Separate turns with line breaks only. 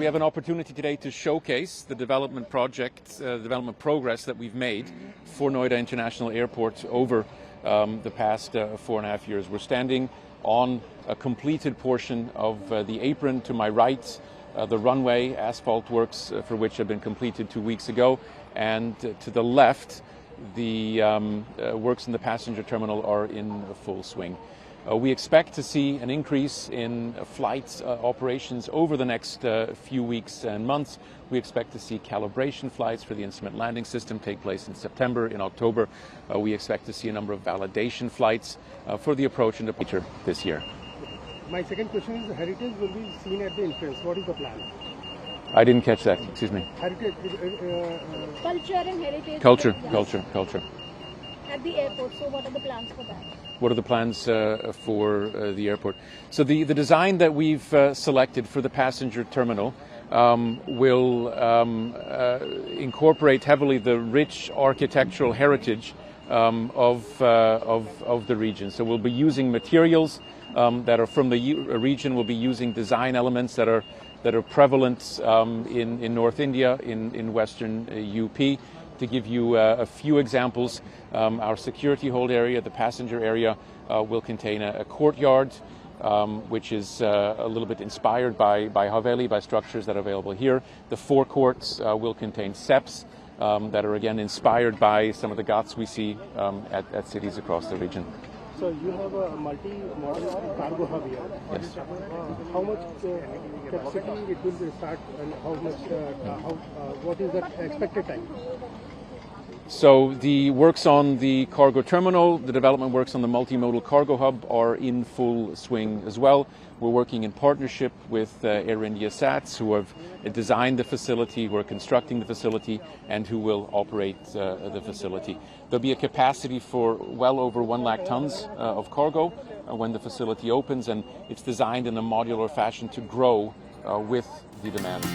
we have an opportunity today to showcase the development project, development progress that we've made for Noida International Airport over the past 4.5 years. We're standing on a completed portion of the apron to my right, the runway asphalt works for which have been completed 2 weeks ago, and to the left, the works in the passenger terminal are in full swing. We expect to see an increase in flights operations over the next few weeks and months. We expect to see calibration flights for the instrument landing system take place in September. In October, we expect to see a number of validation flights for the approach and departure this year.
My second question is, the heritage will be seen at the entrance. What is the plan?
I didn't catch that. Excuse me.
Heritage.
Culture and heritage.
Culture.
At the airport. So what are the plans for that?
What are the plans for the airport? So the design that we've selected for the passenger terminal will incorporate heavily the rich architectural heritage of the region. So we'll be using materials that are from the region. We'll be using design elements that are prevalent in North India, in Western UP. To give you a few examples, our security hold area, the passenger area, will contain a courtyard, which is a little bit inspired by Haveli, by structures that are available here. The forecourts will contain steps that are again inspired by some of the ghats we see at cities across the region.
So you have a multi-model cargo hub here.
Yes.
How much capacity it will start, and how much? What is the expected time?
So the works on the cargo terminal, the development works on the multimodal cargo hub are in full swing as well. We're working in partnership with Air India SATs, who have designed the facility, who are constructing the facility, and who will operate the facility. There'll be a capacity for well over 1 lakh tons of cargo when the facility opens, and it's designed in a modular fashion to grow with the demand.